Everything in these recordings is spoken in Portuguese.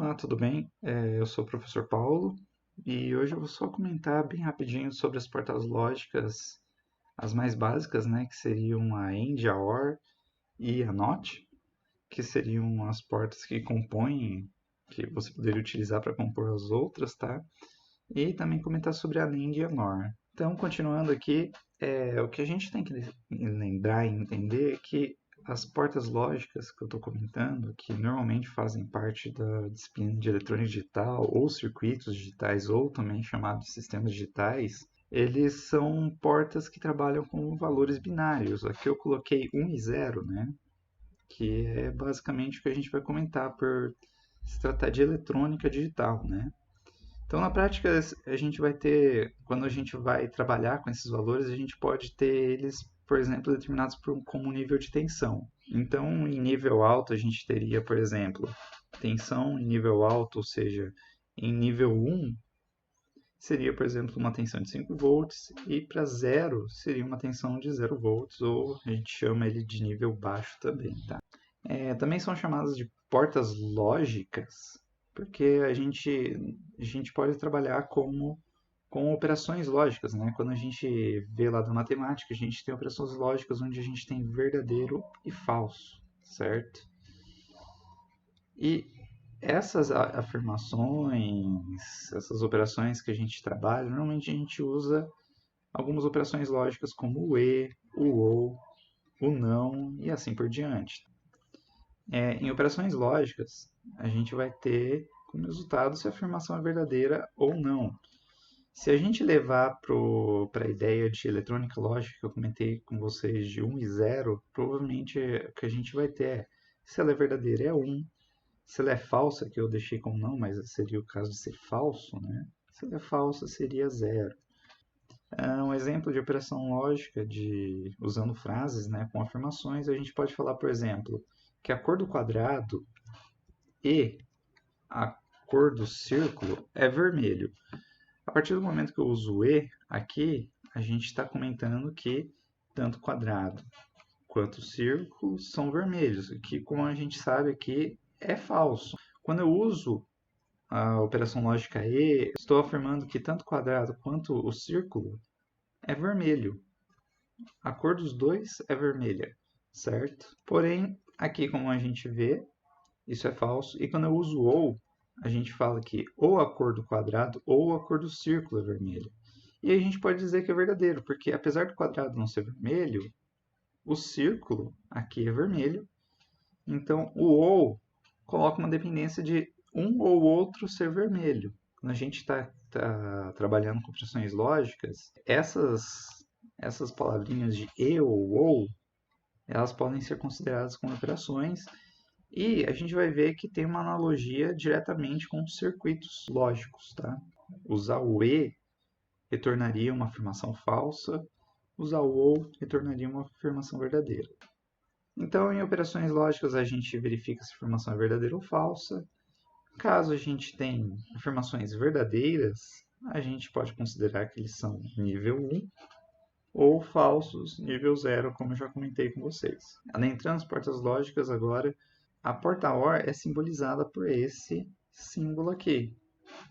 Olá, tudo bem? Eu sou o professor Paulo e hoje eu vou só comentar bem rapidinho sobre as portas lógicas, as mais básicas, né, que seriam a AND, a OR e a NOT, que seriam as portas que compõem, que você poderia utilizar para compor as outras, tá? E também comentar sobre a NAND e a NOR. Então, continuando aqui, o que a gente tem que lembrar e entender é que as portas lógicas que eu estou comentando, que normalmente fazem parte da disciplina de eletrônica digital ou circuitos digitais, ou também chamados de sistemas digitais, eles são portas que trabalham com valores binários. Aqui eu coloquei 1 e 0, né? Que é basicamente o que a gente vai comentar por se tratar de eletrônica digital, né? Então, na prática, a gente vai ter, quando a gente vai trabalhar com esses valores, a gente pode ter eles, por exemplo, determinados como nível de tensão. Então, em nível alto, a gente teria, por exemplo, tensão em nível alto, ou seja, em nível 1, seria, por exemplo, uma tensão de 5 volts, e para 0 seria uma tensão de 0 volts, ou a gente chama ele de nível baixo também, tá? Também são chamadas de portas lógicas, porque a gente pode trabalhar com operações lógicas, né? Quando a gente vê lá da matemática, a gente tem operações lógicas onde a gente tem verdadeiro e falso, certo? E essas afirmações, essas operações que a gente trabalha, normalmente a gente usa algumas operações lógicas como o e, o ou, o não e assim por diante. Em operações lógicas, a gente vai ter como resultado se a afirmação é verdadeira ou não. Se a gente levar para a ideia de eletrônica lógica que eu comentei com vocês de 1 e 0, provavelmente o que a gente vai ter é, se ela é verdadeira é 1, se ela é falsa, que eu deixei como não, mas seria o caso de ser falso, né? Se ela é falsa, seria 0. Um exemplo de operação lógica usando frases, né, com afirmações, a gente pode falar, por exemplo, que a cor do quadrado e a cor do círculo é vermelho. A partir do momento que eu uso e aqui, a gente está comentando que tanto o quadrado quanto o círculo são vermelhos, que como a gente sabe aqui é falso. Quando eu uso a operação lógica e, estou afirmando que tanto o quadrado quanto o círculo é vermelho. A cor dos dois é vermelha, certo? Porém, aqui como a gente vê, isso é falso. E quando eu uso ou, a gente fala que ou a cor do quadrado ou a cor do círculo é vermelha. E a gente pode dizer que é verdadeiro, porque apesar do quadrado não ser vermelho, o círculo aqui é vermelho. Então o ou coloca uma dependência de um ou outro ser vermelho. Quando a gente está trabalhando com operações lógicas, essas palavrinhas de e ou, elas podem ser consideradas como operações e a gente vai ver que tem uma analogia diretamente com os circuitos lógicos, tá? Usar o e retornaria uma afirmação falsa, usar o ou retornaria uma afirmação verdadeira. Então, em operações lógicas, a gente verifica se a afirmação é verdadeira ou falsa. Caso a gente tenha afirmações verdadeiras, a gente pode considerar que eles são nível 1 ou falsos nível 0, como eu já comentei com vocês. Adentrando as portas lógicas agora, a porta OR é simbolizada por esse símbolo aqui.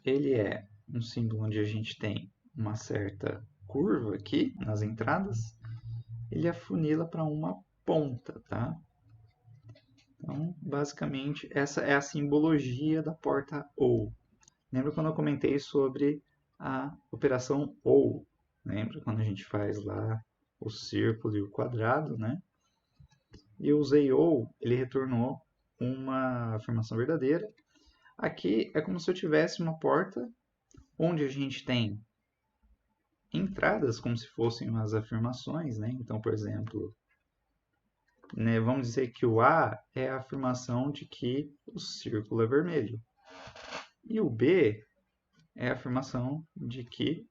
Ele é um símbolo onde a gente tem uma certa curva aqui nas entradas. Ele afunila para uma ponta, tá? Então, basicamente, essa é a simbologia da porta OR. Lembra quando eu comentei sobre a operação OR? Lembra quando a gente faz lá o círculo e o quadrado, né? E eu usei OR, ele retornou uma afirmação verdadeira. Aqui é como se eu tivesse uma porta onde a gente tem entradas como se fossem as afirmações, né? Então, por exemplo, né, vamos dizer que o A é a afirmação de que o círculo é vermelho. E o B é a afirmação de que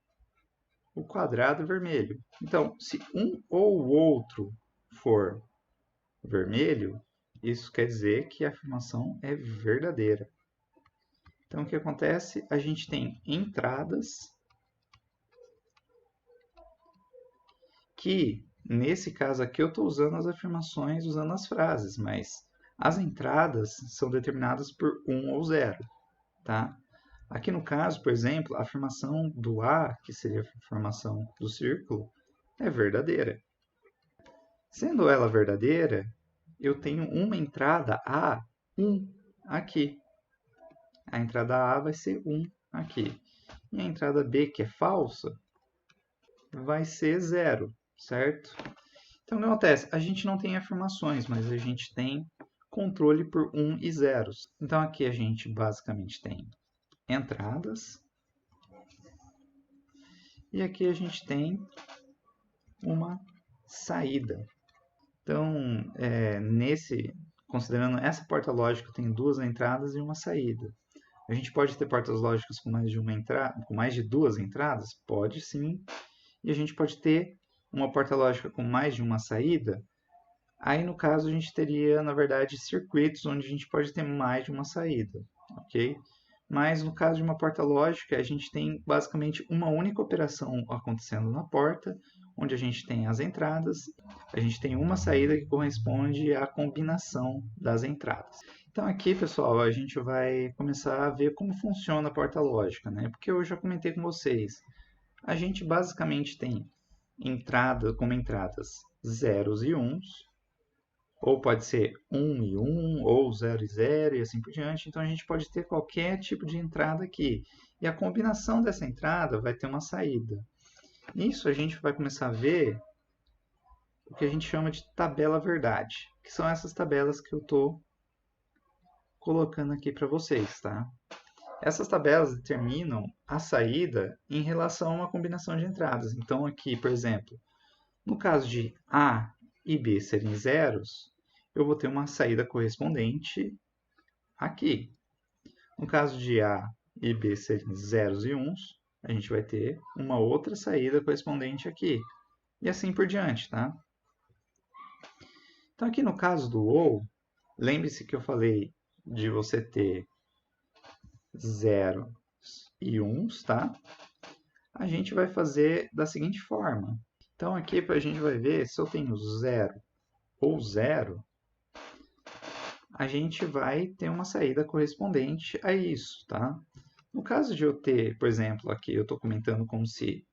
o quadrado é vermelho. Então, se um ou o outro for vermelho, isso quer dizer que a afirmação é verdadeira. Então, o que acontece? A gente tem entradas que, nesse caso aqui, eu estou usando as afirmações, usando as frases, mas as entradas são determinadas por 1 ou 0. tá? Aqui no caso, por exemplo, a afirmação do A, que seria a afirmação do círculo, é verdadeira. Sendo ela verdadeira, eu tenho uma entrada A, 1, aqui. A entrada A vai ser 1 aqui. E a entrada B, que é falsa, vai ser 0, certo? Então, o que acontece? A gente não tem afirmações, mas a gente tem controle por 1 e zeros. Então, aqui a gente basicamente tem entradas. E aqui a gente tem uma saída. Então, considerando essa porta lógica, tem duas entradas e uma saída. A gente pode ter portas lógicas com mais de uma entrada, com mais de duas entradas? Pode sim. E a gente pode ter uma porta lógica com mais de uma saída? Aí, no caso, a gente teria, na verdade, circuitos onde a gente pode ter mais de uma saída, ok? Mas, no caso de uma porta lógica, a gente tem basicamente uma única operação acontecendo na porta, onde a gente tem as entradas, a gente tem uma saída que corresponde à combinação das entradas. Então, aqui, pessoal, a gente vai começar a ver como funciona a porta lógica, né? Porque eu já comentei com vocês, a gente basicamente tem como entradas zeros e uns, ou pode ser 1 e 1, ou 0 e 0, e assim por diante. Então, a gente pode ter qualquer tipo de entrada aqui. E a combinação dessa entrada vai ter uma saída. Nisso, a gente vai começar a ver o que a gente chama de tabela verdade, que são essas tabelas que eu estou colocando aqui para vocês, tá? Essas tabelas determinam a saída em relação a uma combinação de entradas. Então, aqui, por exemplo, no caso de A e B serem zeros, eu vou ter uma saída correspondente aqui. No caso de A e B serem zeros e uns, a gente vai ter uma outra saída correspondente aqui. E assim por diante, tá? Então, aqui no caso do OU, lembre-se que eu falei de você ter zeros e uns, tá? A gente vai fazer da seguinte forma. Então, aqui a gente vai ver se eu tenho 0 ou 0, a gente vai ter uma saída correspondente a isso, tá? No caso de eu ter, por exemplo, aqui eu estou comentando como se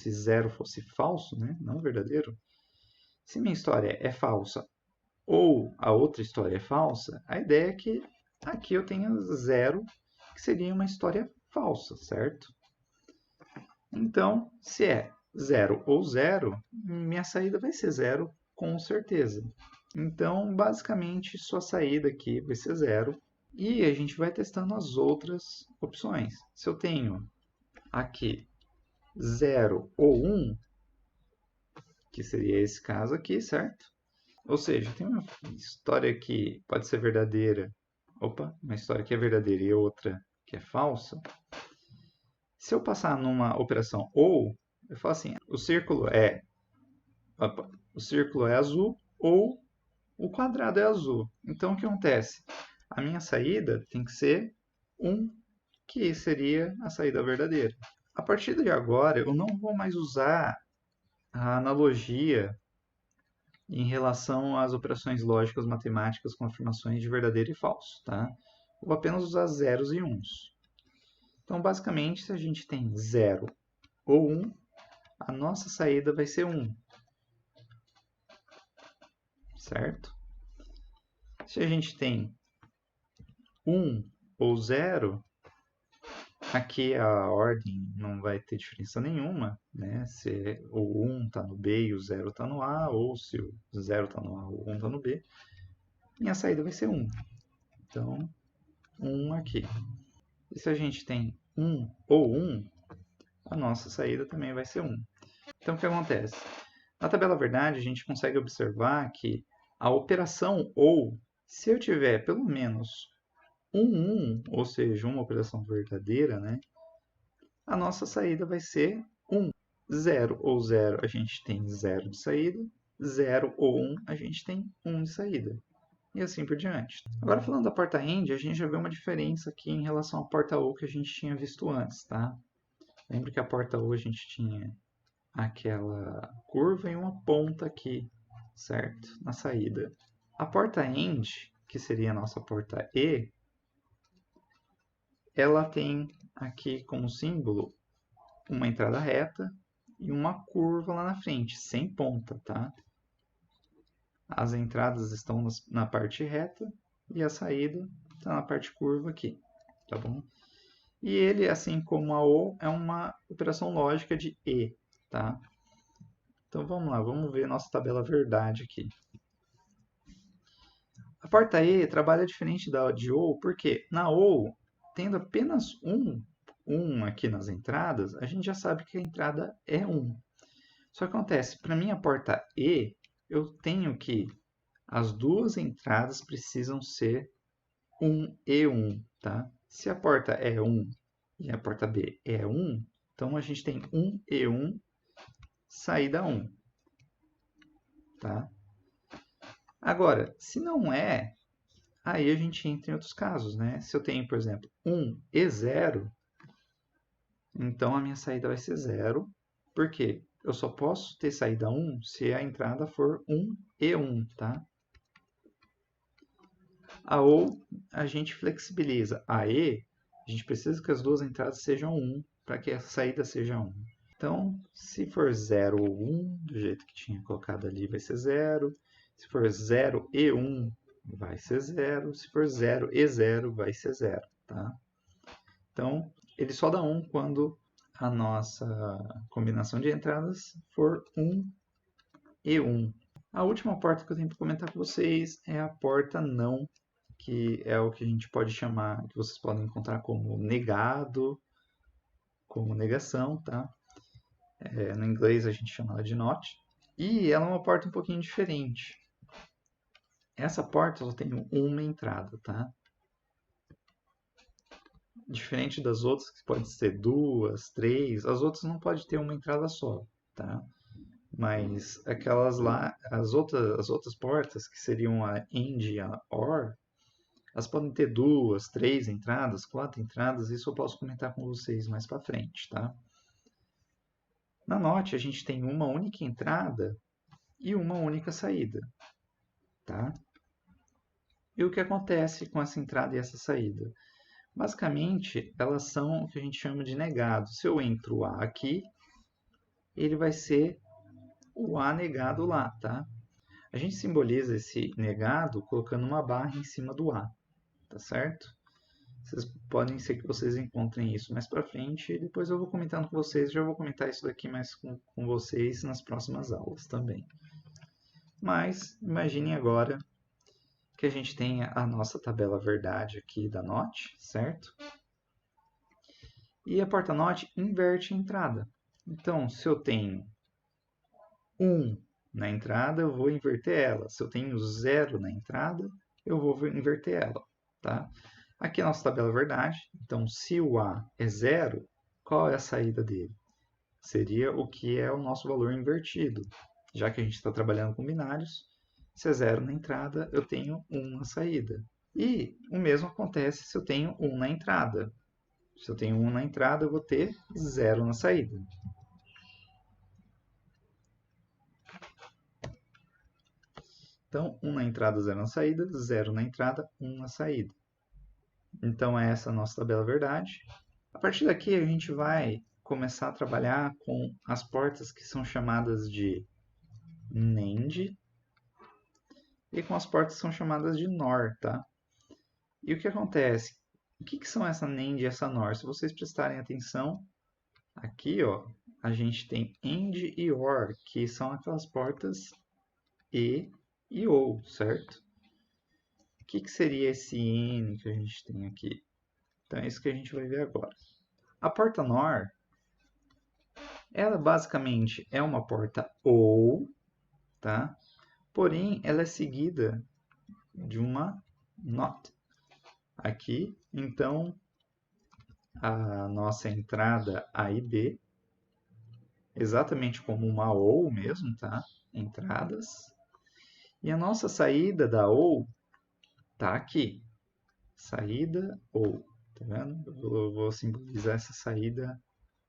0 fosse falso, né? Não verdadeiro. Se minha história é falsa ou a outra história é falsa, a ideia é que aqui eu tenha 0, que seria uma história falsa, certo? Então, se é 0 ou 0, minha saída vai ser 0 com certeza. Então, basicamente, sua saída aqui vai ser 0. E a gente vai testando as outras opções. Se eu tenho aqui 0 ou 1, que seria esse caso aqui, certo? Ou seja, tem uma história que pode ser verdadeira. Opa, uma história que é verdadeira e outra que é falsa. Se eu passar numa operação ou, eu falo assim, o círculo é azul ou o quadrado é azul. Então, o que acontece? A minha saída tem que ser 1, que seria a saída verdadeira. A partir de agora, eu não vou mais usar a analogia em relação às operações lógicas matemáticas com afirmações de verdadeiro e falso, tá? Vou apenas usar zeros e uns. Então, basicamente, se a gente tem 0 ou 1, a nossa saída vai ser 1, certo? Se a gente tem 1 ou 0, aqui a ordem não vai ter diferença nenhuma, né? Se o 1 está no B e o 0 está no A, ou se o 0 está no A ou o 1 está no B, minha saída vai ser 1. Então, 1 aqui. E se a gente tem 1 ou 1, a nossa saída também vai ser 1. Então, o que acontece? Na tabela verdade, a gente consegue observar que a operação OU, se eu tiver pelo menos 1, ou seja, uma operação verdadeira, né? A nossa saída vai ser 1. 0 ou 0, a gente tem 0 de saída. 0 ou 1, a gente tem 1 de saída. E assim por diante. Agora, falando da porta AND, a gente já vê uma diferença aqui em relação à porta OU que a gente tinha visto antes, tá? Lembra que a porta OU a gente tinha aquela curva e uma ponta aqui, certo? Na saída. A porta AND, que seria a nossa porta E, ela tem aqui como símbolo uma entrada reta e uma curva lá na frente, sem ponta, tá? As entradas estão na parte reta e a saída está na parte curva aqui, tá bom? E ele, assim como a OR, é uma operação lógica de E, tá? Então vamos lá, vamos ver nossa tabela verdade aqui. A porta E trabalha diferente da de OR, porque na OR, tendo apenas um aqui nas entradas, a gente já sabe que a entrada é 1. Só que acontece, para minha porta E, eu tenho que as duas entradas precisam ser 1 e 1, tá? Se a porta é 1 e a porta B é 1, então a gente tem 1 e 1, saída 1, tá? Agora, se não é, aí a gente entra em outros casos, né? Se eu tenho, por exemplo, 1 e 0, então a minha saída vai ser 0. Por quê? Eu só posso ter saída 1 se a entrada for 1 e 1, tá? Ou a gente flexibiliza a E, a gente precisa que as duas entradas sejam 1 para que a saída seja 1. Então, se for 0 ou 1, do jeito que tinha colocado ali, vai ser 0. Se for 0 e 1, vai ser 0. Se for 0 e 0, vai ser 0. Tá? Então, ele só dá 1 quando a nossa combinação de entradas for 1 e 1. A última porta que eu tenho para comentar com vocês é a porta não, que é o que a gente pode chamar, que vocês podem encontrar como negado, como negação, tá? No inglês a gente chama ela de not. E ela é uma porta um pouquinho diferente. Essa porta só tem uma entrada, tá? Diferente das outras, que pode ser 2, 3, as outras não pode ter uma entrada só, tá? Mas aquelas lá, as outras portas, que seriam a AND e a OR, elas podem ter 2, 3 entradas, 4 entradas, isso eu posso comentar com vocês mais para frente, tá? Na NOT, a gente tem uma única entrada e uma única saída, tá? E o que acontece com essa entrada e essa saída? Basicamente, elas são o que a gente chama de negado. Se eu entro A aqui, ele vai ser o A negado lá, tá? A gente simboliza esse negado colocando uma barra em cima do A, tá certo? Vocês podem ser que vocês encontrem isso mais para frente e depois eu vou comentando com vocês. Já vou comentar isso daqui mais com vocês nas próximas aulas também. Mas imaginem agora que a gente tenha a nossa tabela verdade aqui da NOT, certo? E a porta NOT inverte a entrada. Então, se eu tenho 1 na entrada, eu vou inverter ela. Se eu tenho 0 na entrada, eu vou inverter ela, tá? Aqui é a nossa tabela verdade. Então, se o A é 0, qual é a saída dele? Seria o que é o nosso valor invertido. Já que a gente está trabalhando com binários, se é 0 na entrada, eu tenho 1 na saída. E o mesmo acontece se eu tenho 1 na entrada. Se eu tenho 1 na entrada, eu vou ter 0 na saída. Então, 1 na entrada, 0 na saída, 0 na entrada, 1 na saída. Então, essa é a nossa tabela verdade. A partir daqui, a gente vai começar a trabalhar com as portas que são chamadas de NAND e com as portas que são chamadas de NOR, tá? E o que acontece? O que são essa NAND e essa NOR? Se vocês prestarem atenção, aqui ó, a gente tem AND e OR, que são aquelas portas E e OU, certo? O que seria esse N que a gente tem aqui? Então é isso que a gente vai ver agora. A porta NOR, ela basicamente é uma porta OU, tá? Porém, ela é seguida de uma NOT aqui. Então, a nossa entrada A e B, exatamente como uma OU mesmo, tá? Entradas. E a nossa saída da OU tá aqui. Saída OU, tá vendo? Eu vou simbolizar essa saída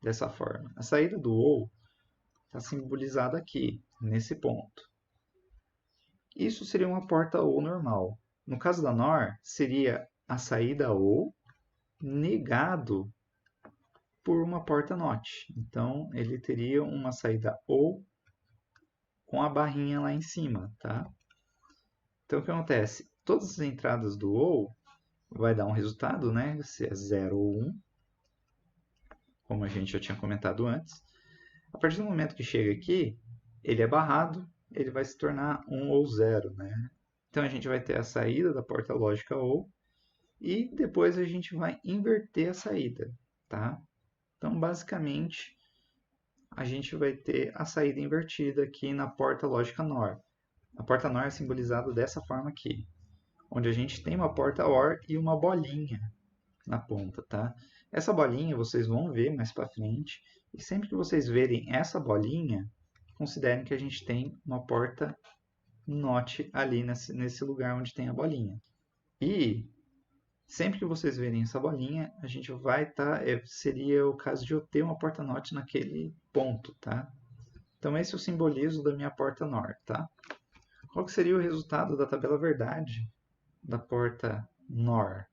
dessa forma. A saída do OU está simbolizada aqui, nesse ponto. Isso seria uma porta OU normal. No caso da NOR, seria a saída OU negado por uma porta NOT. Então, ele teria uma saída OU com a barrinha lá em cima, tá? Então, o que acontece? Todas as entradas do OU vai dar um resultado, né? Se é 0 ou 1, como a gente já tinha comentado antes. A partir do momento que chega aqui, ele é barrado, ele vai se tornar 1 ou 0, né? Então, a gente vai ter a saída da porta lógica OU e depois a gente vai inverter a saída, tá? Então, basicamente, a gente vai ter a saída invertida aqui na porta lógica NOR. A porta NOR é simbolizada dessa forma aqui, onde a gente tem uma porta OR e uma bolinha na ponta, tá? Essa bolinha vocês vão ver mais para frente, e sempre que vocês verem essa bolinha, considerem que a gente tem uma porta NOT ali nesse lugar onde tem a bolinha. E sempre que vocês verem essa bolinha, a gente vai estar, seria o caso de eu ter uma porta NOT naquele ponto, tá? Então esse é o simbolismo da minha porta NOR, tá? Qual que seria o resultado da tabela verdade da porta NOR?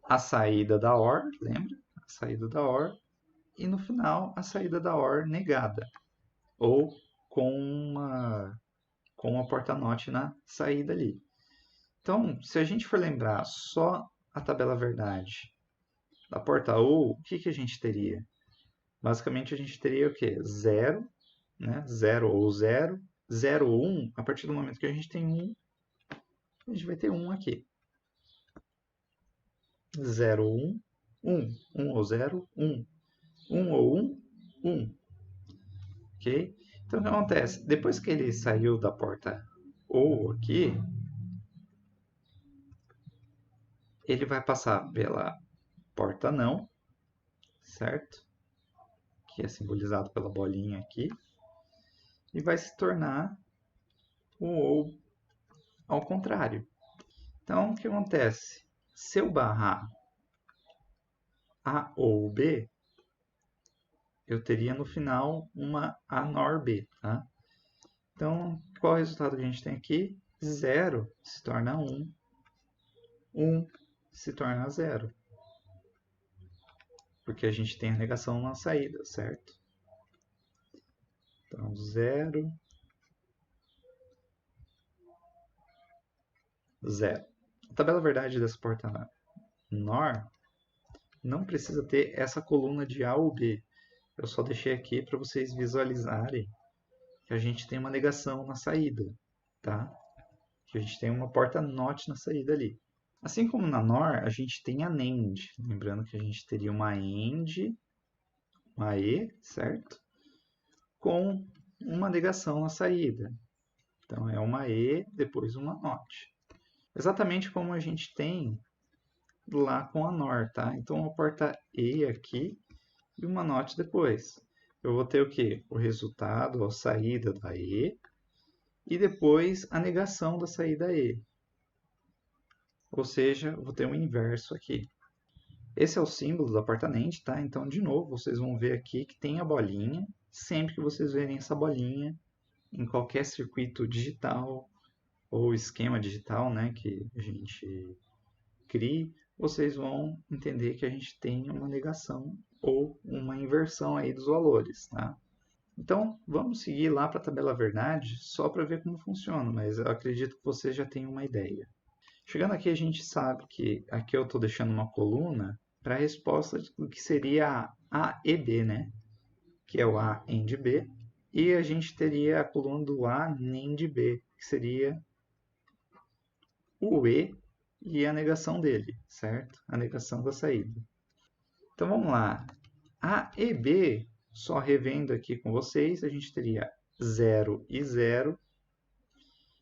A saída da OR, lembra? A saída da OR. E no final, a saída da OR negada. Ou com uma porta NOT na saída ali. Então, se a gente for lembrar só a tabela verdade da porta OU, o que a gente teria? Basicamente, a gente teria o quê? 0, né? 0 ou 0. 0 ou 1, a partir do momento que a gente tem 1, a gente vai ter 1 aqui. 0 ou 1, 1. 1 ou 0, 1. 1 ou 1, 1. Ok? Então, o que acontece? Depois que ele saiu da porta OU aqui, ele vai passar pela porta não, certo? Que é simbolizado pela bolinha aqui. E vai se tornar o OU ao contrário. Então, o que acontece? Se eu barrar A ou B, eu teria no final uma A NOR B, tá? Então, qual é o resultado que a gente tem aqui? 0 se torna 1, 1 se torna 0. Porque a gente tem a negação na saída, certo? Então, 0, 0. A tabela verdade dessa porta NOR não precisa ter essa coluna de A ou B. Eu só deixei aqui para vocês visualizarem que a gente tem uma negação na saída, tá? Que a gente tem uma porta NOT na saída ali. Assim como na NOR, a gente tem a NAND. Lembrando que a gente teria uma AND, uma E, certo? Com uma negação na saída. Então, é uma E, depois uma NOT. Exatamente como a gente tem lá com a NOR, tá? Então, uma porta E aqui e uma NOT depois. Eu vou ter o quê? O resultado, a saída da E, e depois a negação da saída E. Ou seja, eu vou ter um inverso aqui. Esse é o símbolo da porta NAND, tá? Então, de novo, vocês vão ver aqui que tem a bolinha. Sempre que vocês verem essa bolinha, em qualquer circuito digital ou esquema digital, né, que a gente crie, vocês vão entender que a gente tem uma negação ou uma inversão aí dos valores, tá? Então, vamos seguir lá para a tabela verdade, só para ver como funciona, mas eu acredito que você já tem uma ideia. Chegando aqui, a gente sabe que aqui eu estou deixando uma coluna para a resposta do que seria A e B, né? Que é o A AND B, e a gente teria a coluna do A NAND B, que seria o e a negação dele, certo? A negação da saída. Então vamos lá. A e B, só revendo aqui com vocês, a gente teria 0 e 0.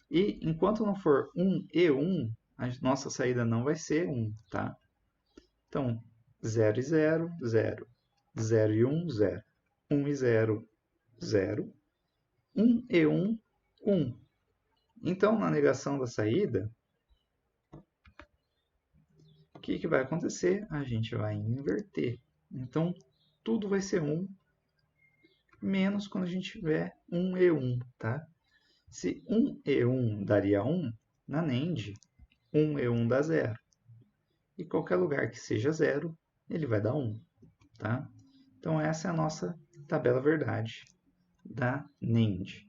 E enquanto não for 1 e 1, a nossa saída não vai ser 1, tá? Então, 0 e 0, 0. 0 e 1, 0. 1 e 0, 0. 1 e 1, 1. Então, na negação da saída, o que vai acontecer? A gente vai inverter. Então, tudo vai ser 1, menos quando a gente tiver 1 e 1, tá? Se 1 e 1 daria 1, na NAND, 1 e 1 dá 0. e qualquer lugar que seja zero, ele vai dar 1, tá? Então essa é a nossa tabela verdade da NAND.